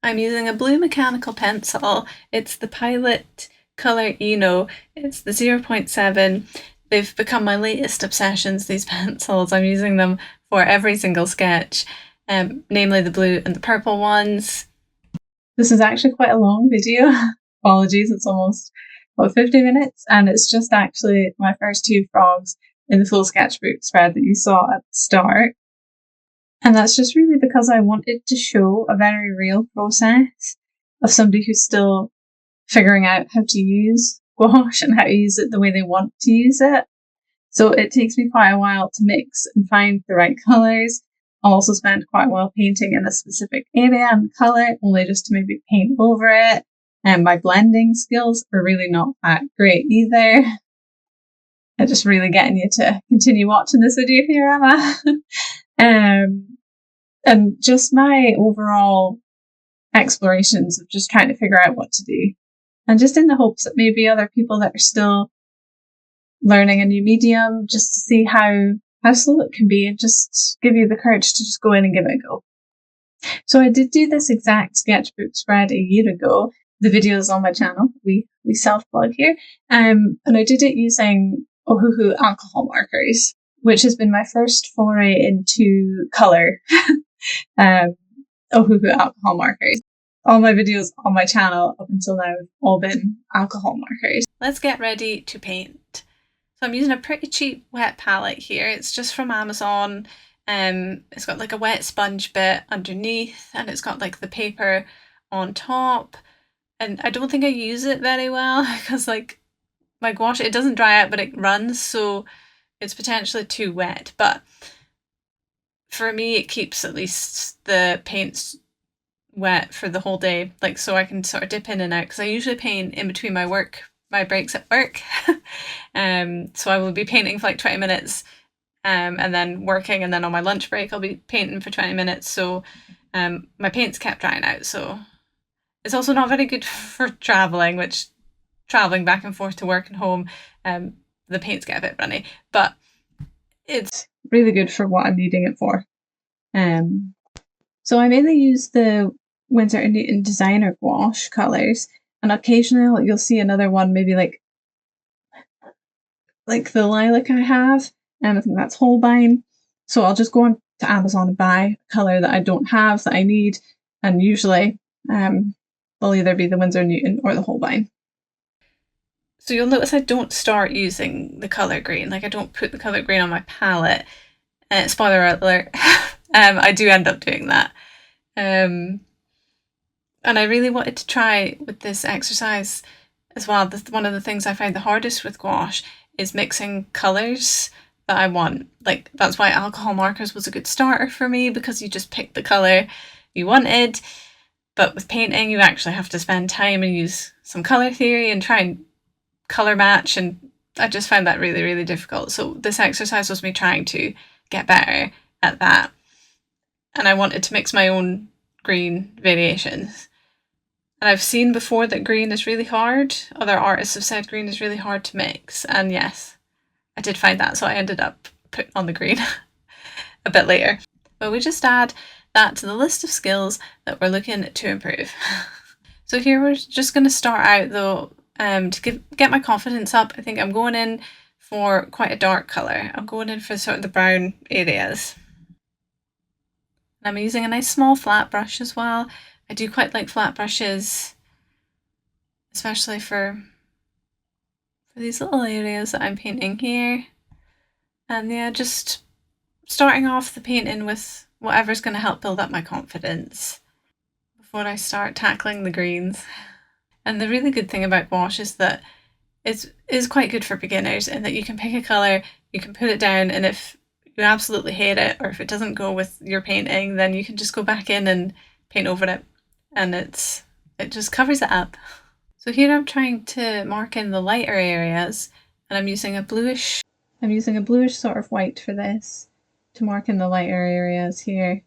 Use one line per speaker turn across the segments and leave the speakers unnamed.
I'm using a blue mechanical pencil. It's the Pilot Colour Eno. It's the 0.7. They've become my latest obsessions, these pencils. I'm using them for every single sketch, namely the blue and the purple ones. This is actually quite a long video. Apologies, it's almost about 50 minutes, and it's just actually my first two frogs in the full sketchbook spread that you saw at the start. And that's just really because I wanted to show a very real process of somebody who's still figuring out how to use gouache and how to use it the way they want to use it. So it takes me quite a while to mix and find the right colours. I'll also spend quite a while painting in a specific area and colour, only just to maybe paint over it. And my blending skills are really not that great either. I'm just really getting you to continue watching this video here, Emma. And just my overall explorations of just trying to figure out what to do. And just in the hopes that maybe other people that are still learning a new medium, just to see how slow it can be and just give you the courage to just go in and give it a go. So I did do this exact sketchbook spread a year ago. The video is on my channel. We self-plug here. And I did it using Ohuhu alcohol markers, which has been my first foray into colour. Ohuhu alcohol markers. All my videos on my channel up until now have all been alcohol markers. Let's get ready to paint. So I'm using a pretty cheap wet palette here. It's just from Amazon. It's got like a wet sponge bit underneath, and it's got like the paper on top. And I don't think I use it very well because like my gouache, it doesn't dry out, but it runs, so it's potentially too wet. But for me, it keeps at least the paints wet for the whole day, like so I can sort of dip in and out, because I usually paint in between my breaks at work. So I will be painting for like 20 minutes and then working, and then on my lunch break I'll be painting for 20 minutes, so my paint's kept drying out. So it's also not very good for travelling back and forth to work and home. The paints get a bit runny, but it's really good for what I'm needing it for. So I mainly use the Winsor & Newton designer gouache colours, and occasionally you'll see another one, maybe like the lilac I have, and I think that's Holbein. So I'll just go on to Amazon and buy a colour that I don't have that I need, and usually will either be the Winsor & Newton or the Holbein. So you'll notice I don't start using the colour green, like I don't put the colour green on my palette. Spoiler alert, I do end up doing that. And I really wanted to try with this exercise as well. One of the things I find the hardest with gouache is mixing colours that I want. Like that's why alcohol markers was a good starter for me, because you just pick the colour you wanted. But with painting, you actually have to spend time and use some colour theory and try and colour match, and I just found that really, really difficult. So this exercise was me trying to get better at that. And I wanted to mix my own green variations. And I've seen before that green is really hard. Other artists have said green is really hard to mix. And yes, I did find that. So I ended up putting on the green a bit later. But we just add that to the list of skills that we're looking to improve. So here we're just going to start out though, to get my confidence up. I think I'm going in for quite a dark colour. I'm going in for sort of the brown areas. And I'm using a nice small flat brush as well. I do quite like flat brushes, especially for these little areas that I'm painting here. And yeah, just starting off the painting with whatever's going to help build up my confidence before I start tackling the greens. And the really good thing about gouache is that it is quite good for beginners, in that you can pick a colour, you can put it down, and if you absolutely hate it, or if it doesn't go with your painting, then you can just go back in and paint over it, and it just covers it up. So here I'm trying to mark in the lighter areas, and I'm using a bluish sort of white for this, to mark in the lighter areas here.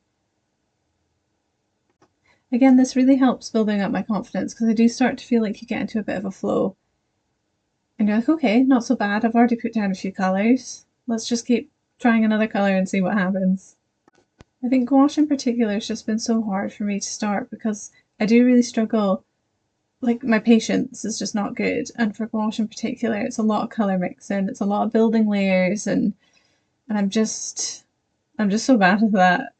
Again, this really helps building up my confidence, because I do start to feel like you get into a bit of a flow. And you're like, okay, not so bad, I've already put down a few colours. Let's just keep trying another colour and see what happens. I think gouache in particular has just been so hard for me to start, because I do really struggle, like my patience is just not good. And for gouache in particular, it's a lot of colour mixing, it's a lot of building layers, and I'm just so bad at that.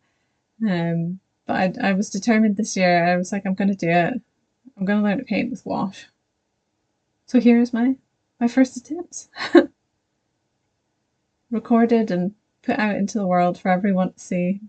But I was determined this year. I was like, I'm gonna do it. I'm gonna learn to paint with gouache. So here's my first attempts, recorded and put out into the world for everyone to see.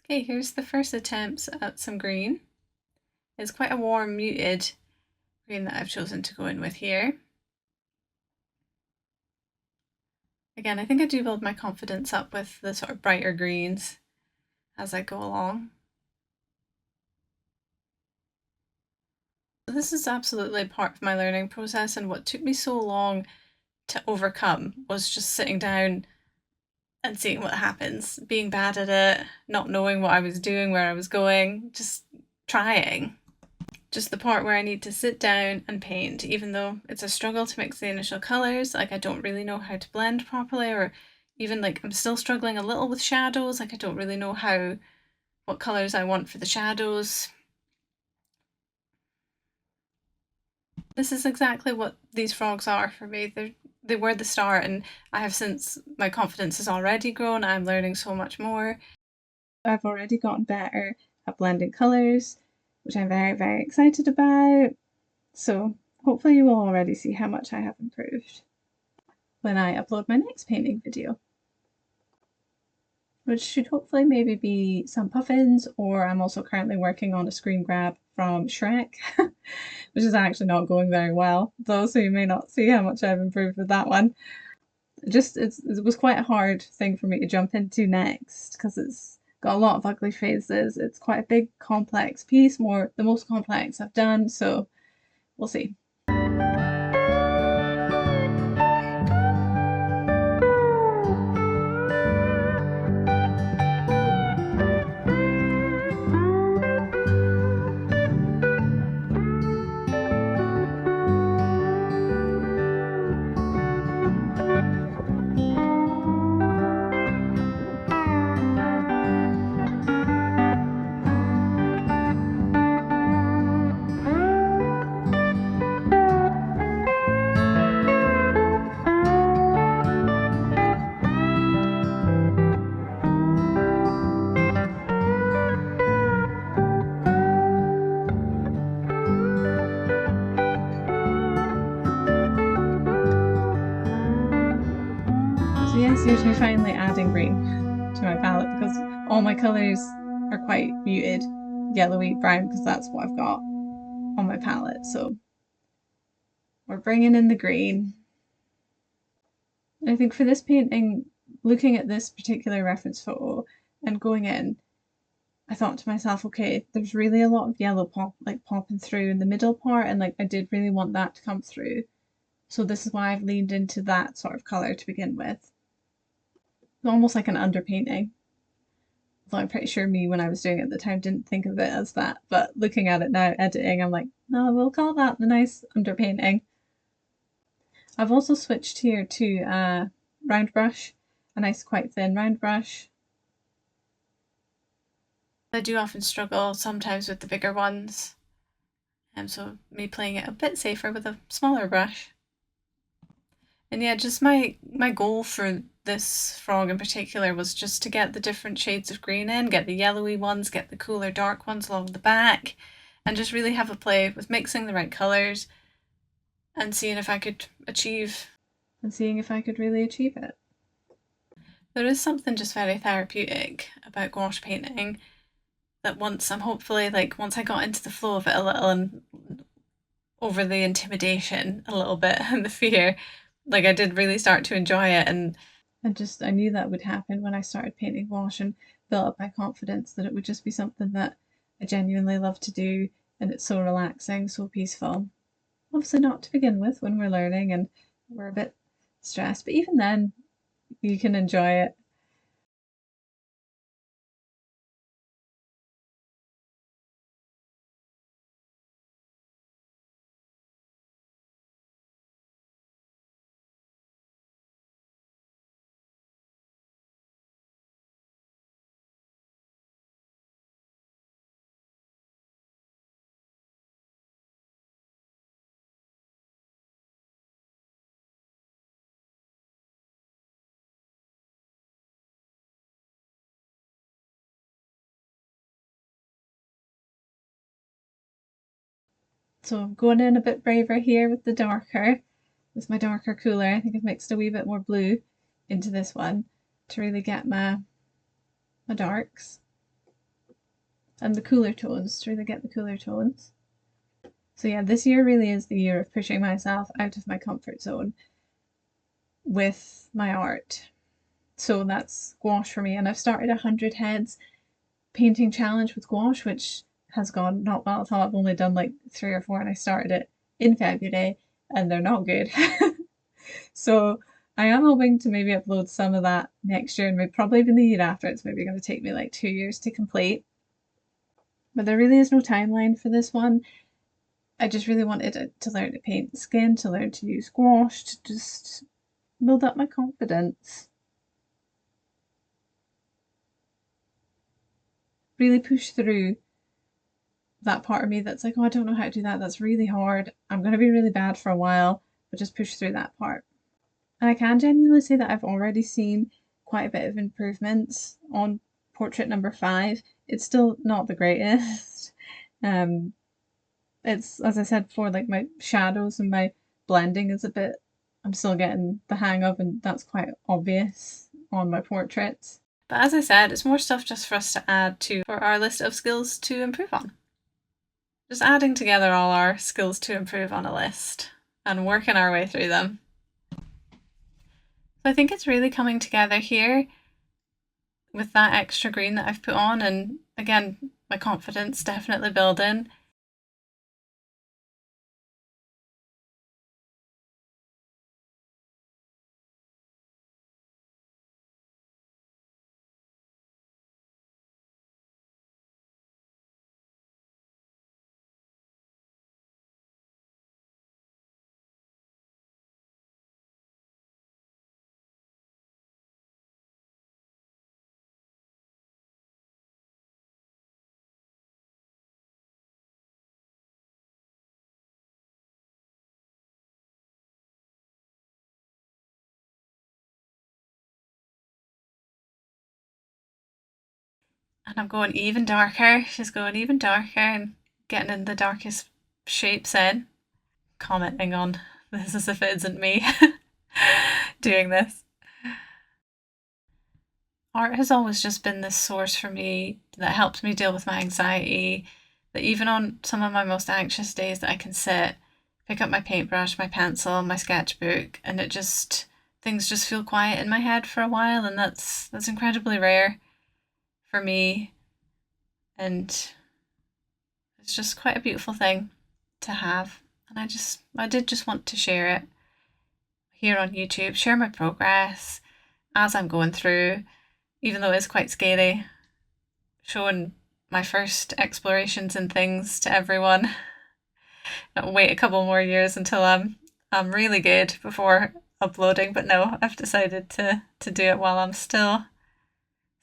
Okay, here's the first attempt at some green. It's quite a warm, muted green that I've chosen to go in with here. Again, I think I do build my confidence up with the sort of brighter greens as I go along. This is absolutely part of my learning process, and what took me so long to overcome was just sitting down and seeing what happens, being bad at it, not knowing what I was doing, where I was going, just trying. Just the part where I need to sit down and paint, even though it's a struggle to mix the initial colours, like I don't really know how to blend properly, or even like I'm still struggling a little with shadows, like I don't really know what colours I want for the shadows. This is exactly what these frogs are for me. They were the start, and I have since, my confidence has already grown. I'm learning so much more. I've already gotten better at blending colours, which I'm very, very excited about. So hopefully you will already see how much I have improved when I upload my next painting video, which should hopefully maybe be some puffins, or I'm also currently working on a screen grab from Shrek, which is actually not going very well, though, so you may not see how much I've improved with that one. It was quite a hard thing for me to jump into next, because it's got a lot of ugly faces. It's quite a big, complex piece, the most complex I've done, so we'll see. So yes, here's me finally adding green to my palette, because all my colours are quite muted, yellowy brown, because that's what I've got on my palette. So we're bringing in the green. I think for this painting, looking at this particular reference photo and going in, I thought to myself, okay, there's really a lot of yellow popping through in the middle part, and I did really want that to come through. So this is why I've leaned into that sort of colour to begin with. It's almost like an underpainting. Although I'm pretty sure me when I was doing it at the time didn't think of it as that. But looking at it now, editing, I'm like, no, we'll call that the nice underpainting. I've also switched here to a round brush, a nice quite thin round brush. I do often struggle sometimes with the bigger ones, and so me playing it a bit safer with a smaller brush. And yeah, just my goal for this frog in particular was just to get the different shades of green in, get the yellowy ones, get the cooler dark ones along the back, and just really have a play with mixing the right colours and seeing if I could really achieve it. There is something just very therapeutic about gouache painting that once I'm hopefully once I got into the flow of it a little and over the intimidation a little bit and the fear, I did really start to enjoy it, and I knew that would happen when I started painting gouache and built up my confidence that it would just be something that I genuinely love to do, and it's so relaxing, so peaceful. Obviously not to begin with when we're learning and we're a bit stressed, but even then you can enjoy it. So I'm going in a bit braver here with my darker cooler. I think I've mixed a wee bit more blue into this one to really get my darks and the cooler tones, to really get the cooler tones. So yeah, this year really is the year of pushing myself out of my comfort zone with my art. So that's gouache for me, and I've started 100 heads painting challenge with gouache, which has gone not well at all. I've only done 3 or 4, and I started it in February, and they're not good. So I am hoping to maybe upload some of that next year, and maybe probably even the year after. It's maybe going to take me 2 years to complete. But there really is no timeline for this one. I just really wanted to learn to paint skin, to learn to use gouache, to just build up my confidence. Really push through that part of me that's like, oh, I don't know how to do that. That's really hard. I'm going to be really bad for a while, but just push through that part. And I can genuinely say that I've already seen quite a bit of improvements on portrait number 5. It's still not the greatest. It's, as I said before, my shadows and my blending is a bit, I'm still getting the hang of, and that's quite obvious on my portraits. But as I said, it's more stuff just for us to add to for our list of skills to improve on. Just adding together all our skills to improve on a list and working our way through them. So I think it's really coming together here with that extra green that I've put on, and again, my confidence definitely building. And I'm going even darker. She's going even darker and getting in the darkest shapes in. Commenting on this as if it isn't me doing this. Art has always just been this source for me that helps me deal with my anxiety, that even on some of my most anxious days that I can sit, pick up my paintbrush, my pencil, my sketchbook, and things just feel quiet in my head for a while, and that's incredibly rare for me. And it's just quite a beautiful thing to have. And I did just want to share it here on YouTube, share my progress as I'm going through, even though it's quite scary, showing my first explorations and things to everyone. Not wait a couple more years until I'm really good before uploading, but no, I've decided to do it while I'm still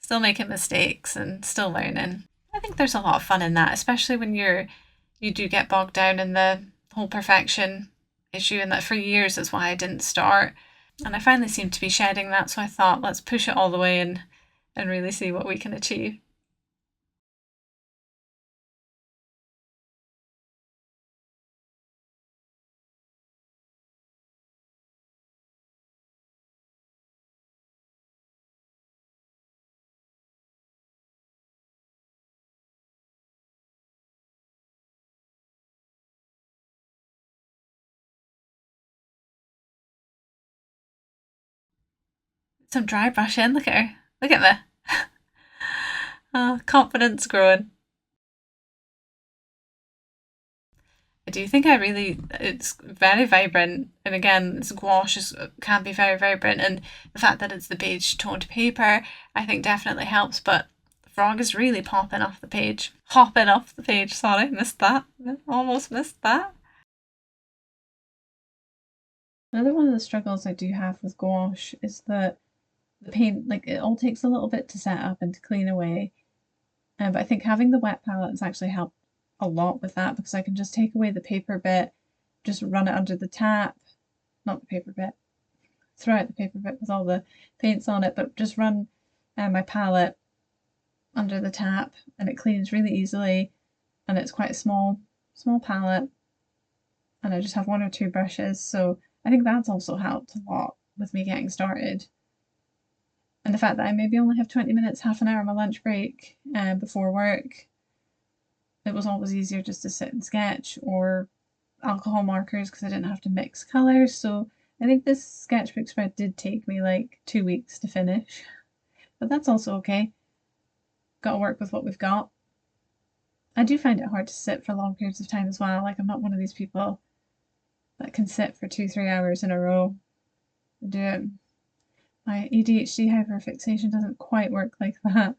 making mistakes and still learning. I think there's a lot of fun in that, especially when you do get bogged down in the whole perfection issue, and that for years is why I didn't start. And I finally seem to be shedding that, so I thought let's push it all the way and really see what we can achieve. Some dry brushing. Look at her. Look at me. Oh, confidence growing. I do think it's very vibrant. And again, it's gouache can be very vibrant. And the fact that it's the beige toned paper, I think definitely helps. But the frog is really popping off the page. Hopping off the page, sorry, missed that. Almost missed that. Another one of the struggles I do have with gouache is that the paint, like it all takes a little bit to set up and to clean away. But I think having the wet palette has actually helped a lot with that because I can just take away the paper bit, just run it under the tap, not the paper bit, throw out the paper bit with all the paints on it, but just run my palette under the tap and it cleans really easily, and it's quite a small palette, and I just have one or two brushes, so I think that's also helped a lot with me getting started. And the fact that I maybe only have 20 minutes, half an hour on my lunch break before work, it was always easier just to sit and sketch, or alcohol markers because I didn't have to mix colors. So I think this sketchbook spread did take me like 2 weeks to finish, but that's also okay. Got to work with what we've got. I do find it hard to sit for long periods of time as well. Like I'm not one of these people that can sit for 2-3 hours in a row and do it. My ADHD hyperfixation doesn't quite work like that.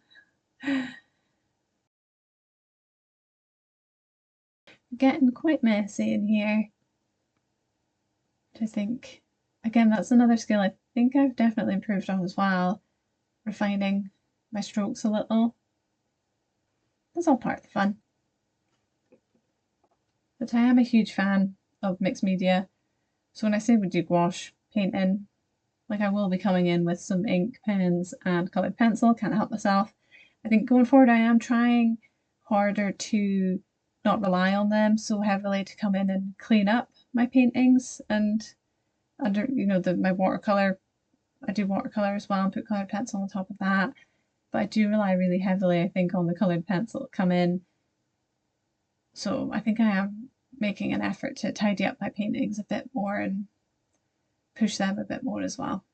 Getting quite messy in here. I think, again, that's another skill I think I've definitely improved on as well, refining my strokes a little. That's all part of the fun. But I am a huge fan of mixed media, so when I say we do gouache painting, like I will be coming in with some ink, pens, and coloured pencil, can't help myself. I think going forward I am trying harder to not rely on them so heavily to come in and clean up my paintings, and under my watercolour, I do watercolour as well and put coloured pencil on top of that, but I do rely really heavily I think on the coloured pencil come in, so I think I am making an effort to tidy up my paintings a bit more and push them a bit more as well.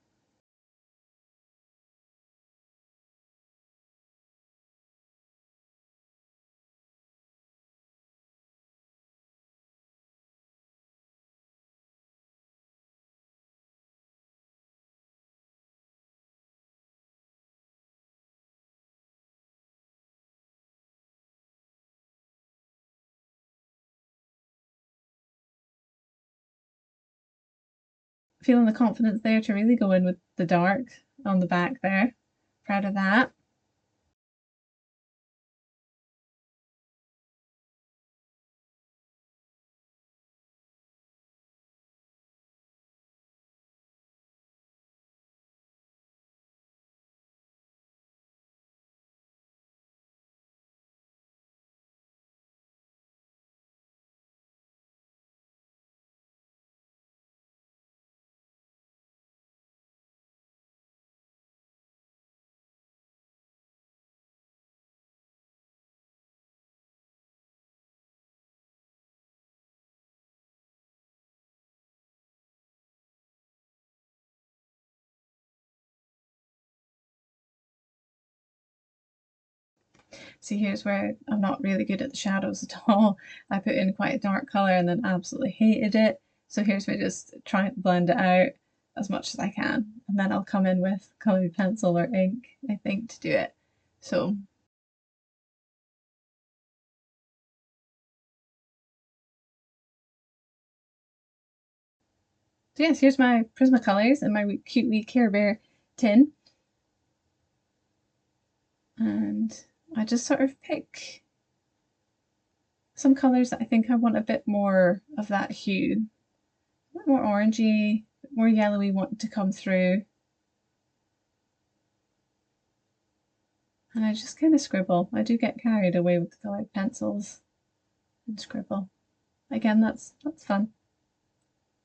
Feeling the confidence there to really go in with the dark on the back there. Proud of that. See, here's where I'm not really good at the shadows at all. I put in quite a dark color and then absolutely hated it. So here's me just trying to blend it out as much as I can. And then I'll come in with colored pencil or ink, I think, to do it. So yes, here's my Prismacolors in my cute wee Care Bear tin. And I just sort of pick some colors that I think I want a bit more of that hue. A bit more orangey, a bit more yellowy want to come through. And I just kind of scribble. I do get carried away with the colored pencils and scribble. Again, that's fun.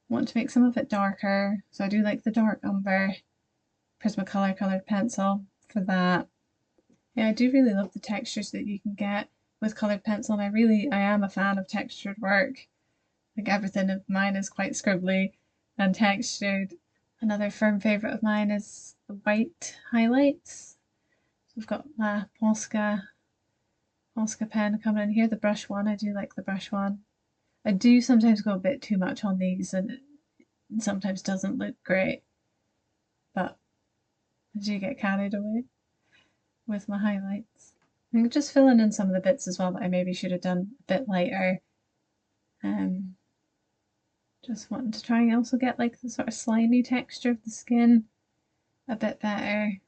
Want to make some of it darker, so I do like the dark umber Prismacolor colored pencil for that. Yeah, I do really love the textures that you can get with colored pencil, and I am a fan of textured work. Like everything of mine is quite scribbly and textured. Another firm favourite of mine is the white highlights. So we've got my Posca pen coming in here, the brush one. I do like the brush one. I do sometimes go a bit too much on these and it sometimes doesn't look great, but I do get carried away with my highlights. I'm just filling in some of the bits as well that I maybe should have done a bit lighter. Just wanting to try and also get like the sort of slimy texture of the skin a bit better.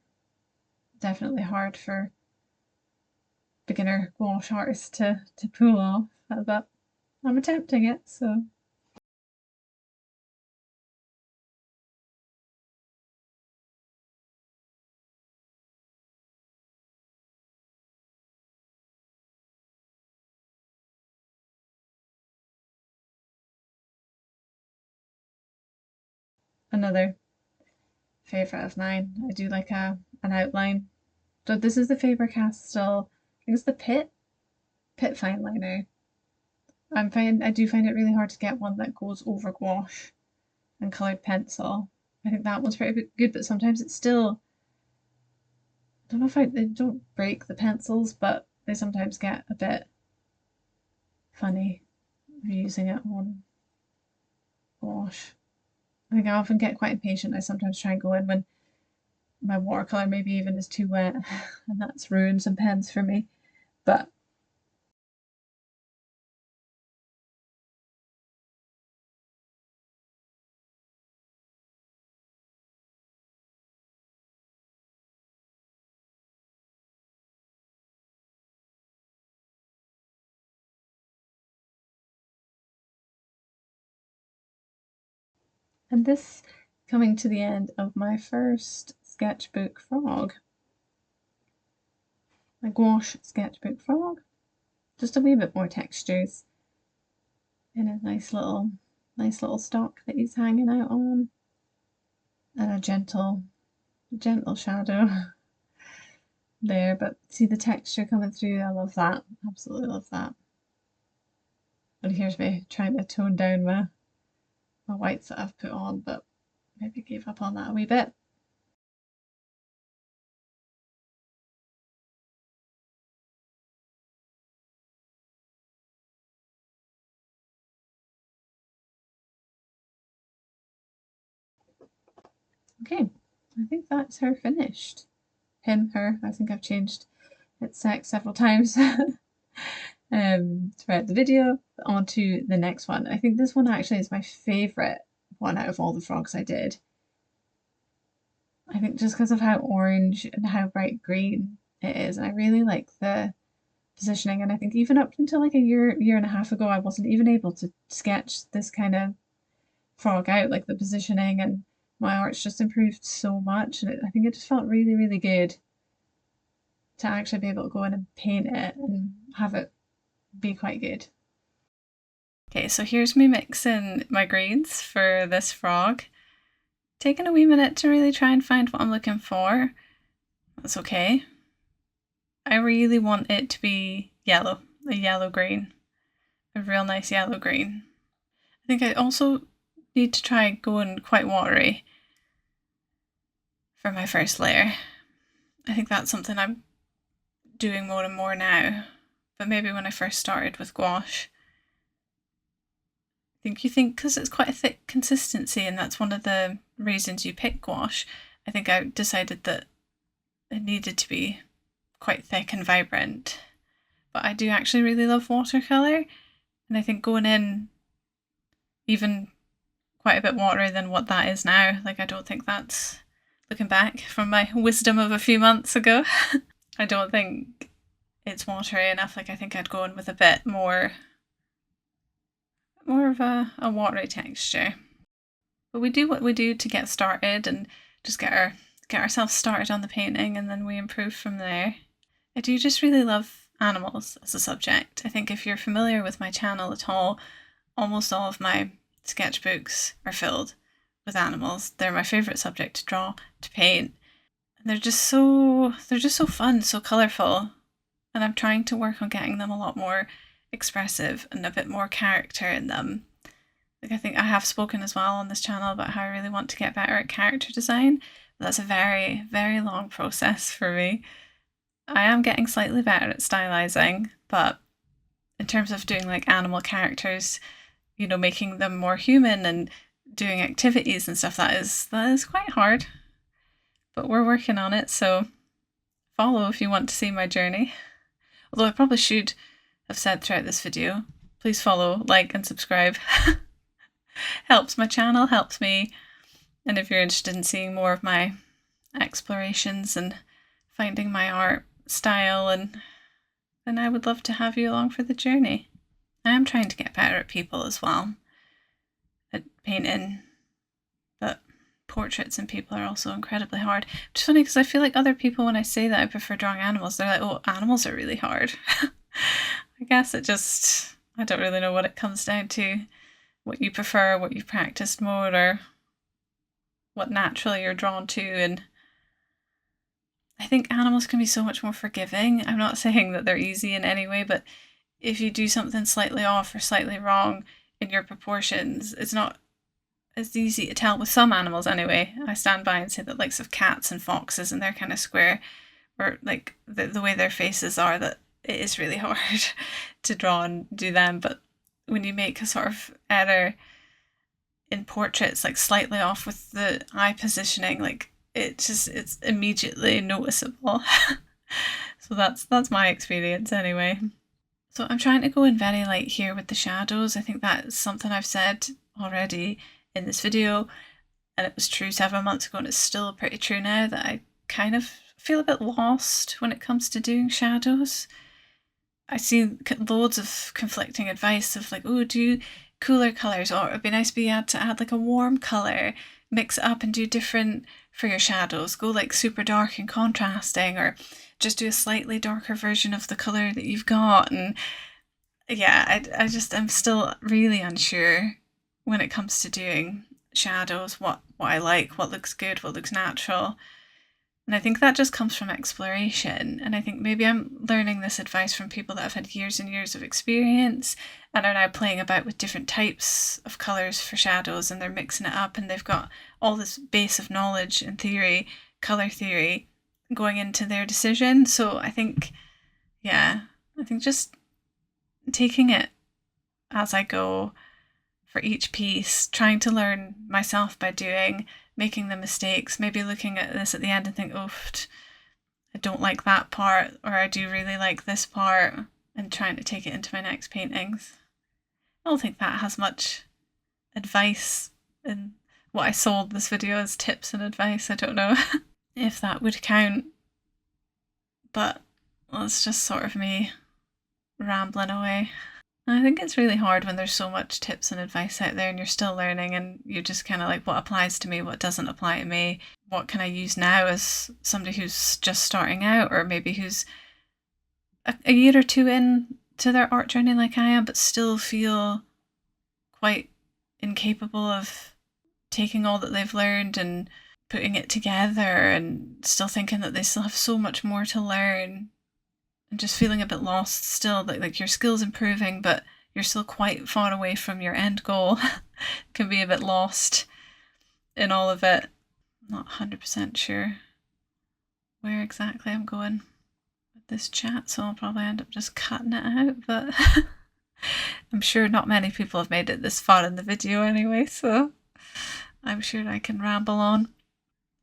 Definitely hard for beginner gouache artists to pull off, but I'm attempting it, so. Another favourite of mine, I do like an outline. So this is the Faber-Castell, I think it's the Pitt fine liner. I do find it really hard to get one that goes over gouache and coloured pencil. I think that one's pretty good, but sometimes it's still, I don't know if they don't break the pencils, but they sometimes get a bit funny using it on gouache. I think I often get quite impatient. I sometimes try and go in when my watercolor maybe even is too wet, and that's ruined some pens for me. But and this coming to the end of my first sketchbook frog. My gouache sketchbook frog. Just a wee bit more textures in a nice little stock that he's hanging out on. And a gentle shadow there, but see the texture coming through. I love that. Absolutely love that. And here's me trying to tone down my whites that I've put on, but maybe gave up on that a wee bit. Okay, I think that's her finished. Him, her, I think I've changed its sex several times throughout the video. On to the next one. I think this one actually is my favourite one out of all the frogs I did. I think just because of how orange and how bright green it is, and I really like the positioning. And I think even up until like a year and a half ago, I wasn't even able to sketch this kind of frog out, like the positioning, and my art's just improved so much. And I think it just felt really, really good to actually be able to go in and paint it and have it be quite good. Okay, so here's me mixing my greens for this frog. Taking a wee minute to really try and find what I'm looking for. That's okay. I really want it to be yellow, a yellow green, a real nice yellow green. I think I also need to try going quite watery for my first layer. I think that's something I'm doing more and more now, but maybe when I first started with gouache. You think because it's quite a thick consistency, and that's one of the reasons you pick gouache, I think I decided that it needed to be quite thick and vibrant. But I do actually really love watercolour, and I think going in even quite a bit waterier than what that is now, like I don't think that's, looking back from my wisdom of a few months ago, I don't think it's watery enough. Like I think I'd go in with a bit more of a watery texture. But we do what we do to get started and just get ourselves started on the painting, and then we improve from there. I do just really love animals as a subject. I think if you're familiar with my channel at all, almost all of my sketchbooks are filled with animals. They're my favourite subject to draw, to paint. And they're just so fun, so colourful. And I'm trying to work on getting them a lot more expressive and a bit more character in them. Like I think I have spoken as well on this channel about how I really want to get better at character design. But that's a very, very long process for me. I am getting slightly better at stylizing, but in terms of doing like animal characters, you know, making them more human and doing activities and stuff, that is quite hard. But we're working on it, so follow if you want to see my journey. Although I probably should have said throughout this video, please follow, like and subscribe. Helps my channel, helps me. And if you're interested in seeing more of my explorations and finding my art style, and then I would love to have you along for the journey. I am trying to get better at people as well, at painting, but portraits and people are also incredibly hard. Which is funny because I feel like other people, when I say that I prefer drawing animals, they're like, oh, animals are really hard. I guess I don't really know what it comes down to, what you prefer, what you've practiced more, or what naturally you're drawn to. And I think animals can be so much more forgiving. I'm not saying that they're easy in any way, but if you do something slightly off or slightly wrong in your proportions, it's not as easy to tell with some animals anyway. I stand by and say that likes of cats and foxes, and they're kind of square, or like the way their faces are, that it is really hard to draw and do them. But when you make a sort of error in portraits, like slightly off with the eye positioning, like it's immediately noticeable. So that's my experience anyway. So I'm trying to go in very light here with the shadows. I think that's something I've said already in this video, and it was true 7 months ago, and it's still pretty true now, that I kind of feel a bit lost when it comes to doing shadows. I see loads of conflicting advice of like, oh, do cooler colours, or it'd be nice to be able to add like a warm colour, mix it up and do different for your shadows, go like super dark and contrasting, or just do a slightly darker version of the colour that you've got. And yeah, I'm still really unsure when it comes to doing shadows, what I like, what looks good, what looks natural. And I think that just comes from exploration. And I think maybe I'm learning this advice from people that have had years and years of experience and are now playing about with different types of colours for shadows, and they're mixing it up, and they've got all this base of knowledge and theory, colour theory, going into their decision. So I think just taking it as I go for each piece, trying to learn myself by doing, making the mistakes, maybe looking at this at the end and think, oh, I don't like that part, or I do really like this part, and trying to take it into my next paintings. I don't think that has much advice in what I sold this video as tips and advice. I don't know if that would count, but it's just sort of me rambling away. I think it's really hard when there's so much tips and advice out there and you're still learning, and you're just kind of like, what applies to me, what doesn't apply to me, what can I use now as somebody who's just starting out, or maybe who's a year or two in to their art journey like I am, but still feel quite incapable of taking all that they've learned and putting it together, and still thinking that they still have so much more to learn, and just feeling a bit lost still, like your skills improving, but you're still quite far away from your end goal. Can be a bit lost in all of it. Not 100% sure where exactly I'm going. this chat, so I'll probably end up just cutting it out, but I'm sure not many people have made it this far in the video anyway, so I'm sure I can ramble on.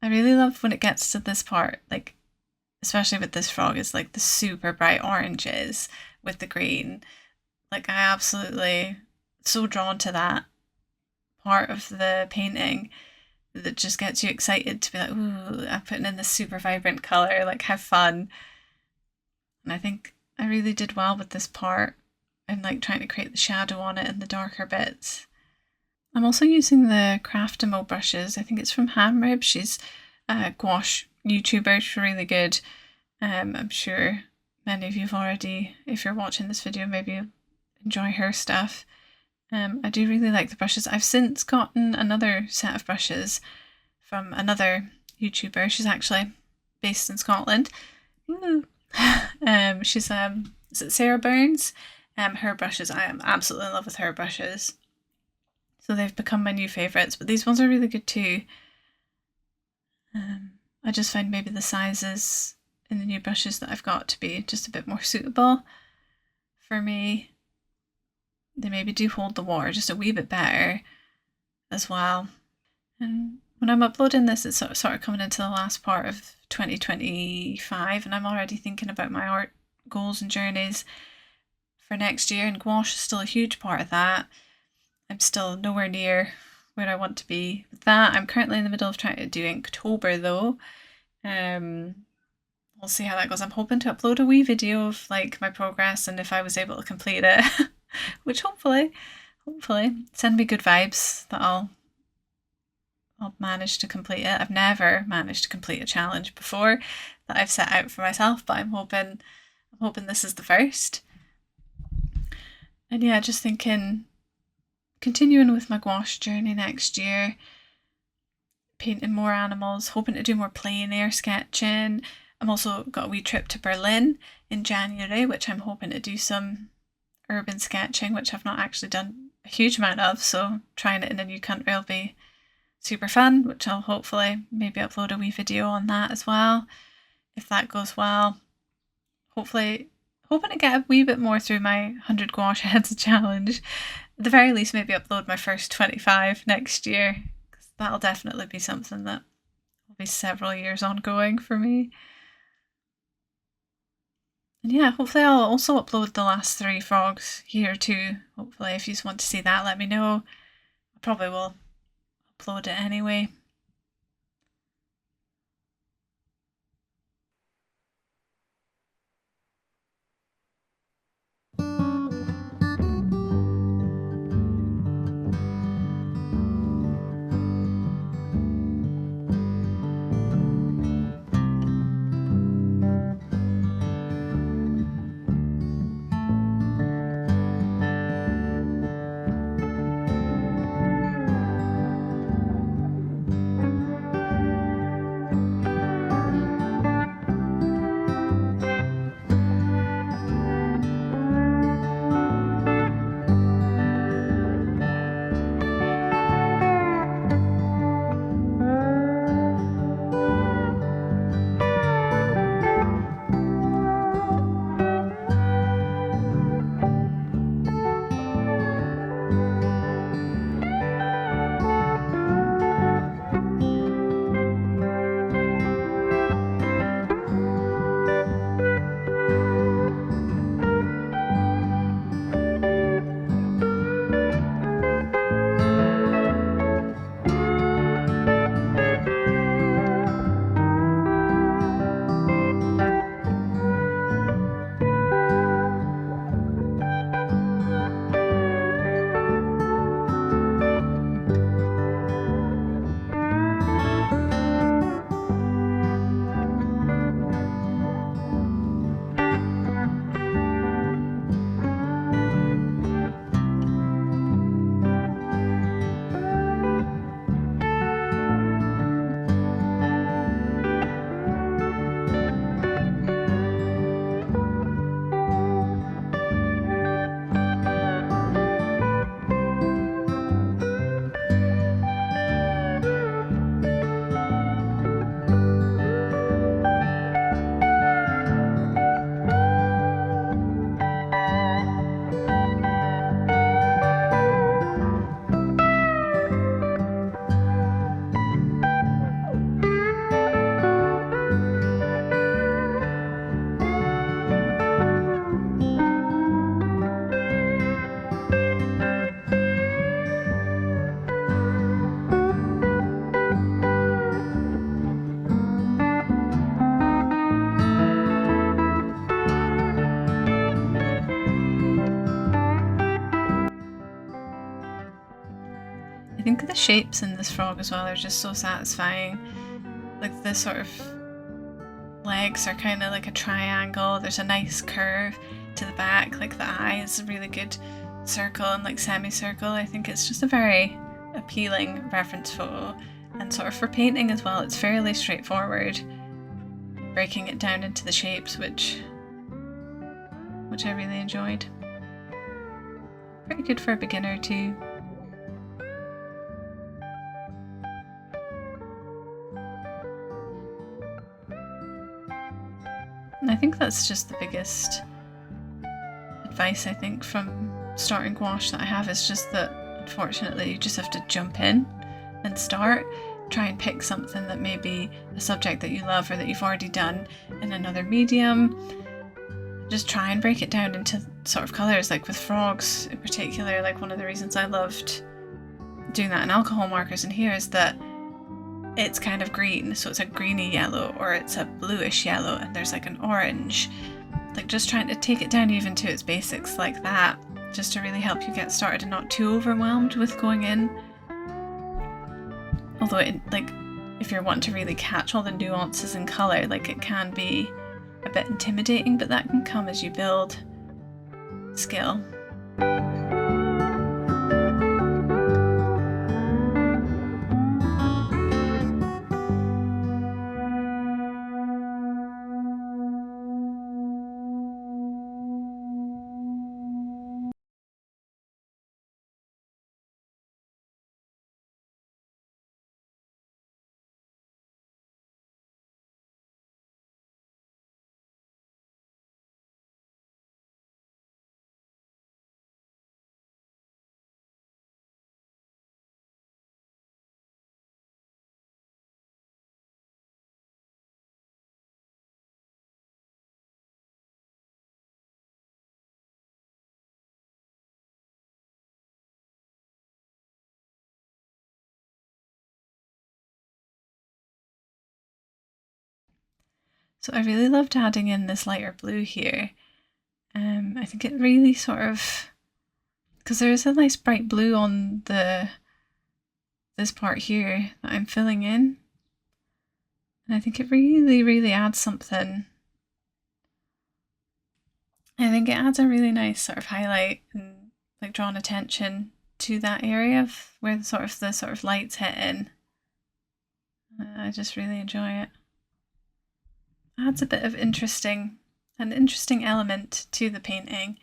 I really love when it gets to this part, like especially with this frog, is like the super bright oranges with the green. Like I absolutely so drawn to that part of the painting that just gets you excited to be like, ooh, I'm putting in this super vibrant colour, like have fun. And I think I really did well with this part and like trying to create the shadow on it and the darker bits. I'm also using the Craftimo brushes. I think it's from Hamrib. She's a gouache YouTuber. She's really good. I'm sure many of you've already, if you're watching this video, maybe enjoy her stuff. I do really like the brushes. I've since gotten another set of brushes from another YouTuber. She's actually based in Scotland. She's is it Sarah Burns? Her brushes, I am absolutely in love with her brushes. So they've become my new favourites, but these ones are really good too. I just find maybe the sizes in the new brushes that I've got to be just a bit more suitable for me. They maybe do hold the water just a wee bit better as well. And when I'm uploading this, it's sort of coming into the last part of 2025, and I'm already thinking about my art goals and journeys for next year, and gouache is still a huge part of that. I'm still nowhere near where I want to be with that. I'm currently in the middle of trying to do Inktober though. We'll see how that goes. I'm hoping to upload a wee video of like my progress and if I was able to complete it, which hopefully send me good vibes that I'll manage to complete it. I've never managed to complete a challenge before that I've set out for myself, but I'm hoping this is the first. And yeah, just thinking, continuing with my gouache journey next year, painting more animals, hoping to do more plein air sketching. I'm also got a wee trip to Berlin in January, which I'm hoping to do some urban sketching, which I've not actually done a huge amount of, so trying it in a new country will be super fun, which I'll hopefully maybe upload a wee video on that as well, if that goes well. Hopefully, hoping to get a wee bit more through my 100 gouache heads challenge. At the very least, maybe upload my first 25 next year, because that'll definitely be something that will be several years ongoing for me. And yeah, hopefully I'll also upload the last 3 frogs here too. Hopefully if you just want to see that, let me know. I probably will upload it anyway. think the shapes in this frog as well are just so satisfying. Like the sort of legs are kind of like a triangle. There's a nice curve to the back, like the eye is a really good circle and like semicircle. I think it's just a very appealing reference photo, and sort of for painting as well, it's fairly straightforward, breaking it down into the shapes, which I really enjoyed. Pretty good for a beginner too. And I think that's just the biggest advice I think from starting gouache that I have, is just that unfortunately you just have to jump in and start. Try and pick something that may be a subject that you love or that you've already done in another medium. Just try and break it down into sort of colours, like with frogs in particular. Like one of the reasons I loved doing that in alcohol markers in here is that it's kind of green, so it's a greeny yellow or it's a bluish yellow, and there's like an orange. Like just trying to take it down even to its basics like that, just to really help you get started and not too overwhelmed with going in. Although like if you're wanting to really catch all the nuances in colour, like it can be a bit intimidating, but that can come as you build skill. So I really loved adding in this lighter blue here. I think it really sort of, because there is a nice bright blue on this part here that I'm filling in, and I think it really adds something. I think it adds a really nice sort of highlight and like drawing attention to that area of where the sort of lights hit in. I just really enjoy it. Adds a bit of an interesting element to the painting,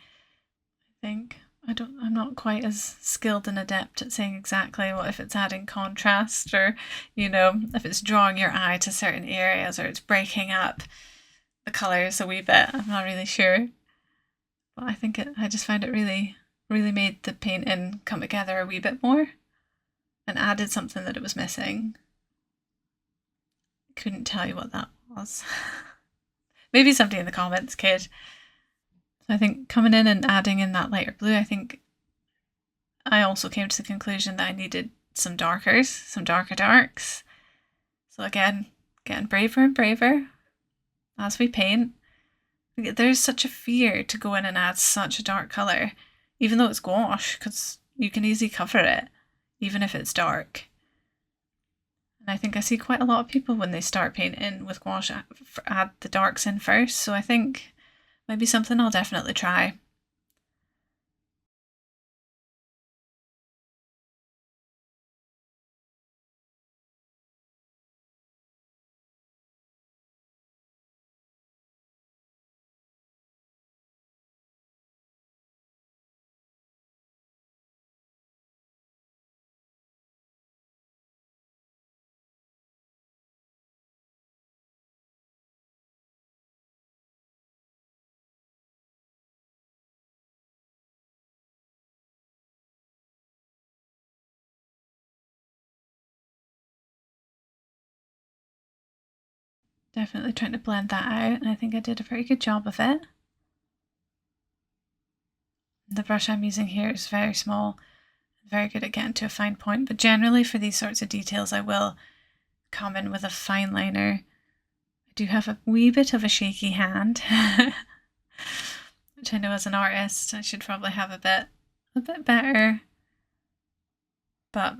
I think. I'm not quite as skilled and adept at saying exactly what if it's adding contrast, or if it's drawing your eye to certain areas, or it's breaking up the colours a wee bit. I'm not really sure, but I just found it really made the painting come together a wee bit more and added something that it was missing. Couldn't tell you what that was. Maybe somebody in the comments could. So I think coming in and adding in that lighter blue, I think I also came to the conclusion that I needed some darker darks. So again, getting braver and braver as we paint. There's such a fear to go in and add such a dark colour, even though it's gouache, because you can easily cover it, even if it's dark. And I think I see quite a lot of people when they start painting with gouache add the darks in first, so I think maybe something I'll definitely try. Definitely trying to blend that out, and I think I did a very good job of it. The brush I'm using here is very small, very good at getting to a fine point, but generally for these sorts of details I will come in with a fine liner. I do have a wee bit of a shaky hand, which I know as an artist I should probably have a bit better, but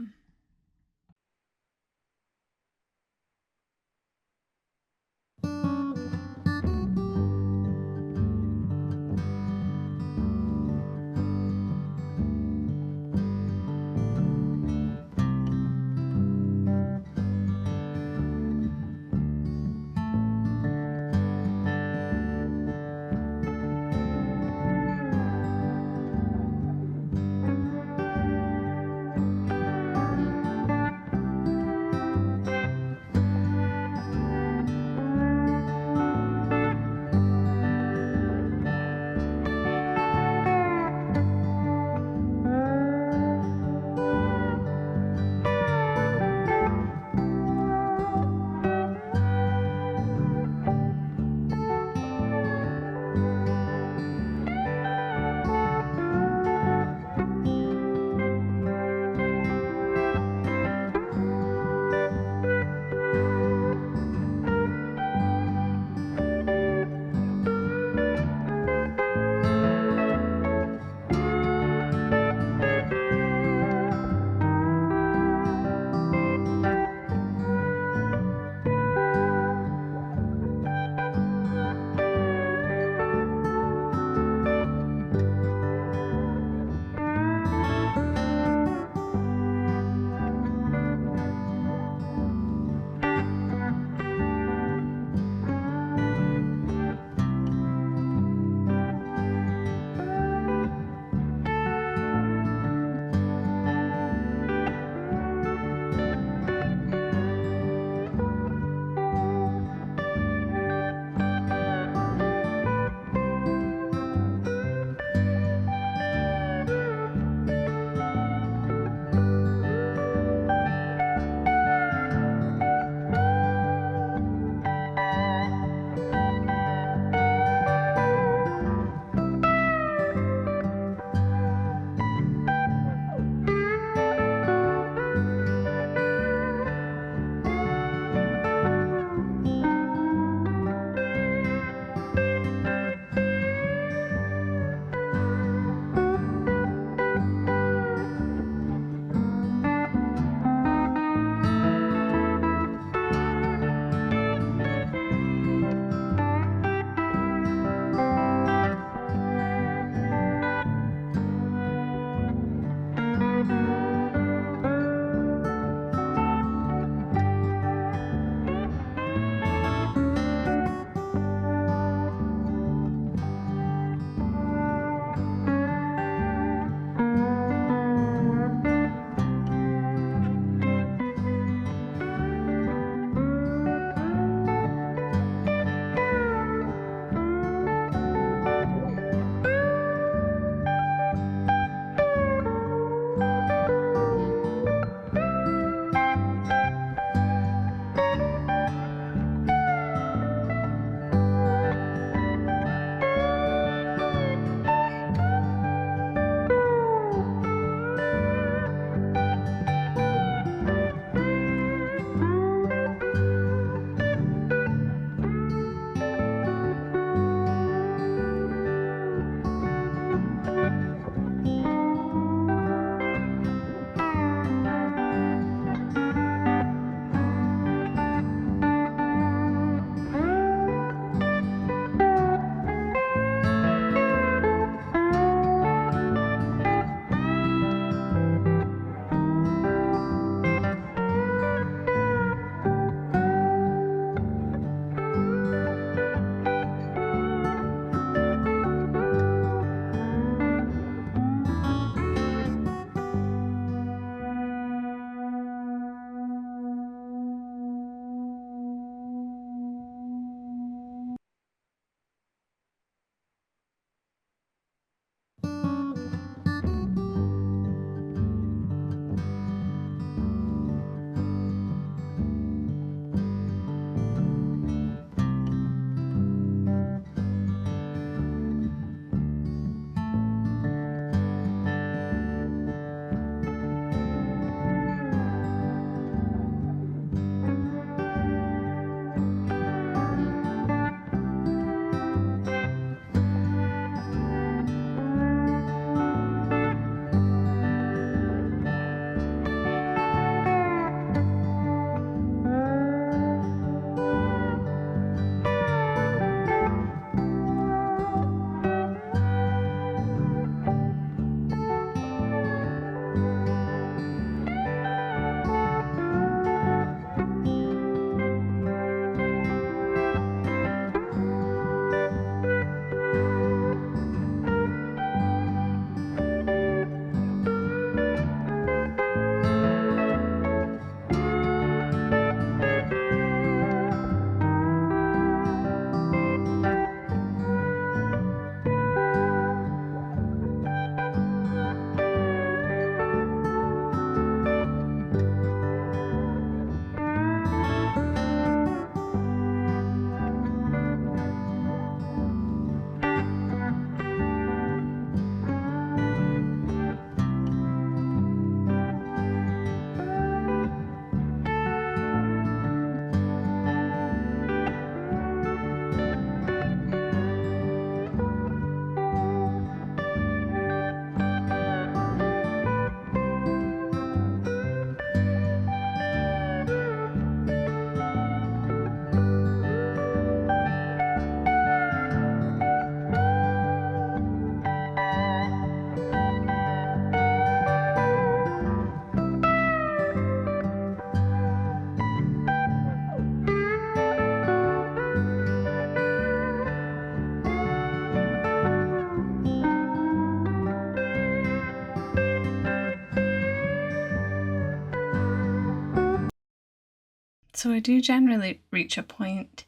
So I do generally reach a point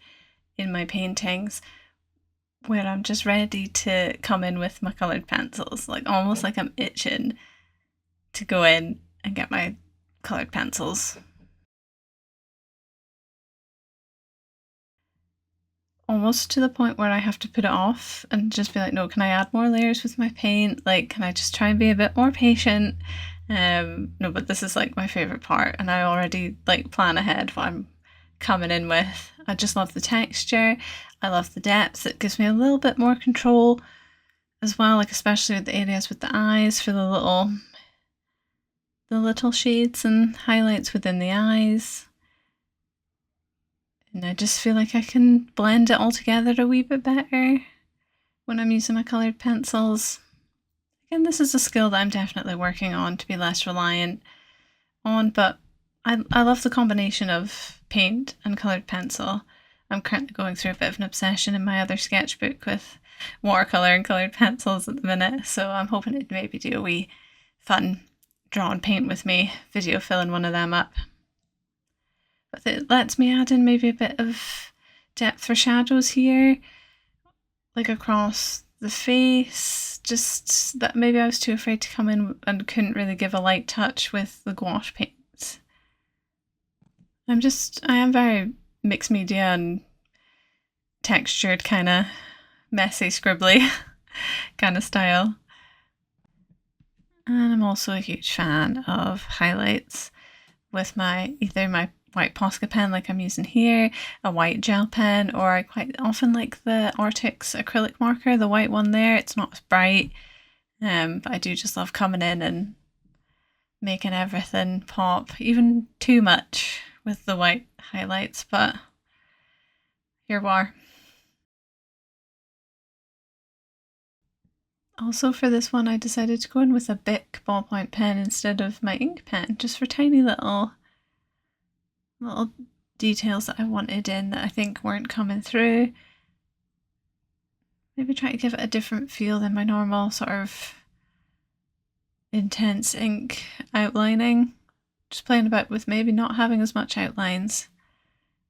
in my paintings where I'm just ready to come in with my coloured pencils, like almost like I'm itching to go in and get my coloured pencils. Almost to the point where I have to put it off and just be like, no, can I add more layers with my paint? Like, can I just try and be a bit more patient? No, but this is like my favourite part, and I already like plan ahead what I'm coming in with. I just love the texture. I love the depth. It gives me a little bit more control as well, like especially with the areas with the eyes for the little shades and highlights within the eyes. And I just feel like I can blend it all together a wee bit better when I'm using my coloured pencils. Again, this is a skill that I'm definitely working on to be less reliant on, but I love the combination of paint and coloured pencil. I'm currently going through a bit of an obsession in my other sketchbook with watercolour and coloured pencils at the minute, so I'm hoping to maybe do a wee fun draw and paint with me video filling one of them up. But it lets me add in maybe a bit of depth for shadows here, like across the face, just that maybe I was too afraid to come in and couldn't really give a light touch with the gouache paints. I am very mixed media and textured, kind of messy, scribbly kind of style. And I'm also a huge fan of highlights with either my white Posca pen like I'm using here, a white gel pen, or I quite often like the Arctic's acrylic marker, the white one there. It's not as bright, but I do just love coming in and making everything pop, even too much with the white highlights, but here we are. Also for this one I decided to go in with a Bic ballpoint pen instead of my ink pen, just for tiny little details that I wanted in that I think weren't coming through. Maybe try to give it a different feel than my normal sort of intense ink outlining. Just playing about with maybe not having as much outlines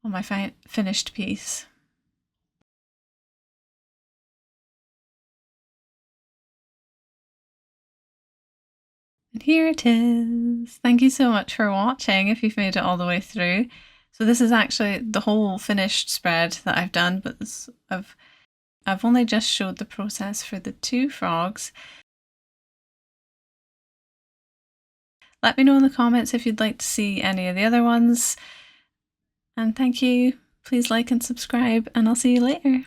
on my finished piece. And here it is. Thank you so much for watching if you've made it all the way through. So this is actually the whole finished spread that I've done, but I've only just showed the process for the 2 frogs. Let me know in the comments if you'd like to see any of the other ones. And thank you. Please like and subscribe, and I'll see you later.